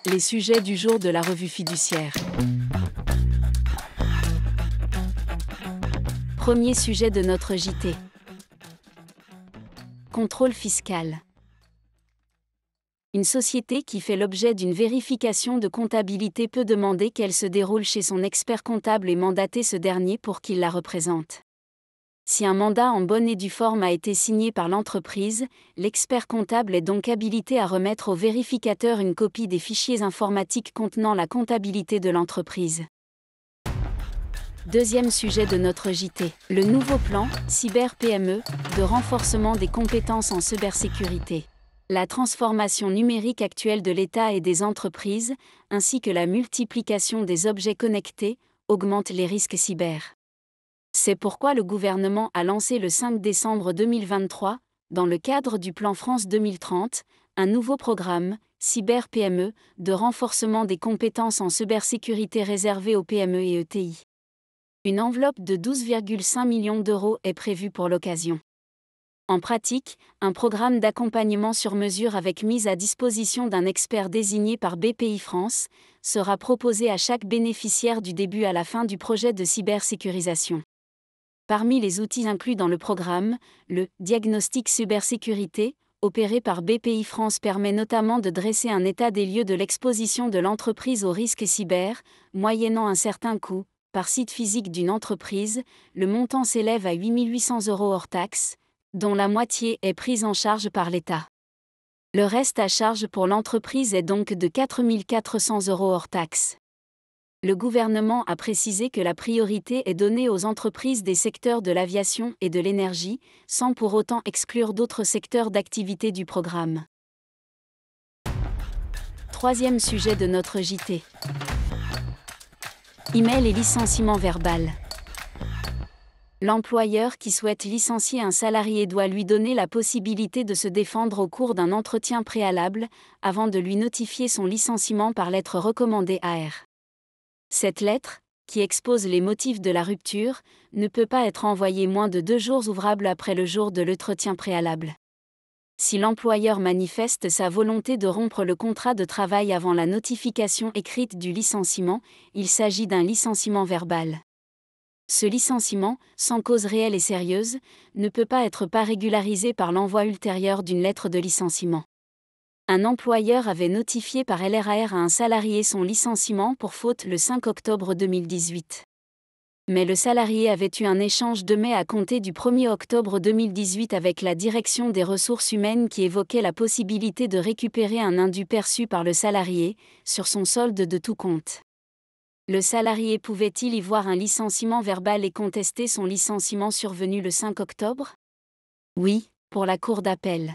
Les sujets du jour de la revue fiduciaire. Premier sujet de notre JT. Contrôle fiscal. Une société qui fait l'objet d'une vérification de comptabilité peut demander qu'elle se déroule chez son expert comptable et mandater ce dernier pour qu'il la représente. Si un mandat en bonne et due forme a été signé par l'entreprise, l'expert comptable est donc habilité à remettre au vérificateur une copie des fichiers informatiques contenant la comptabilité de l'entreprise. Deuxième sujet de notre JT, le nouveau plan Cyber PME de renforcement des compétences en cybersécurité. La transformation numérique actuelle de l'État et des entreprises, ainsi que la multiplication des objets connectés, augmentent les risques cyber. C'est pourquoi le gouvernement a lancé le 5 décembre 2023, dans le cadre du plan France 2030, un nouveau programme, Cyber PME, de renforcement des compétences en cybersécurité réservé aux PME et ETI. Une enveloppe de 12,5 millions d'euros est prévue pour l'occasion. En pratique, un programme d'accompagnement sur mesure avec mise à disposition d'un expert désigné par BPI-France sera proposé à chaque bénéficiaire du début à la fin du projet de cybersécurisation. Parmi les outils inclus dans le programme, le diagnostic cybersécurité, opéré par BPI-France, permet notamment de dresser un état des lieux de l'exposition de l'entreprise aux risques cyber, moyennant un certain coût. Par site physique d'une entreprise, le montant s'élève à 8 800 € hors taxe, dont la moitié est prise en charge par l'État. Le reste à charge pour l'entreprise est donc de 4 400 € hors taxe. Le gouvernement a précisé que la priorité est donnée aux entreprises des secteurs de l'aviation et de l'énergie, sans pour autant exclure d'autres secteurs d'activité du programme. Troisième sujet de notre JT. Email et licenciement verbal. L'employeur qui souhaite licencier un salarié doit lui donner la possibilité de se défendre au cours d'un entretien préalable, avant de lui notifier son licenciement par lettre recommandée AR. Cette lettre, qui expose les motifs de la rupture, ne peut pas être envoyée moins de 2 jours ouvrables après le jour de l'entretien préalable. Si l'employeur manifeste sa volonté de rompre le contrat de travail avant la notification écrite du licenciement, il s'agit d'un licenciement verbal. Ce licenciement, sans cause réelle et sérieuse, ne peut pas être régularisé par l'envoi ultérieur d'une lettre de licenciement. Un employeur avait notifié par LRAR à un salarié son licenciement pour faute le 5 octobre 2018. Mais le salarié avait eu un échange de mai à compter du 1er octobre 2018 avec la direction des ressources humaines qui évoquait la possibilité de récupérer un indu perçu par le salarié, sur son solde de tout compte. Le salarié pouvait-il y voir un licenciement verbal et contester son licenciement survenu le 5 octobre ? Oui, pour la Cour d'appel.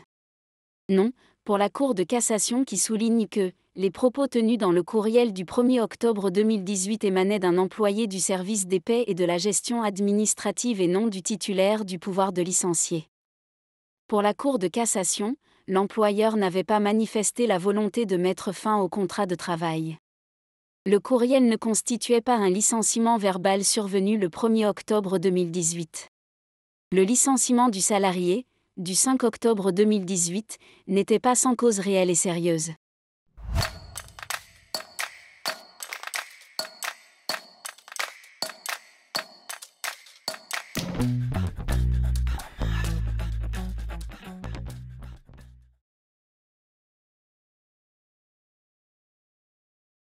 Non, pour la Cour de cassation qui souligne que les propos tenus dans le courriel du 1er octobre 2018 émanaient d'un employé du service des paies et de la gestion administrative et non du titulaire du pouvoir de licencier. Pour la Cour de cassation, l'employeur n'avait pas manifesté la volonté de mettre fin au contrat de travail. Le courriel ne constituait pas un licenciement verbal survenu le 1er octobre 2018. Le licenciement du salarié, du 5 octobre 2018, n'était pas sans cause réelle et sérieuse.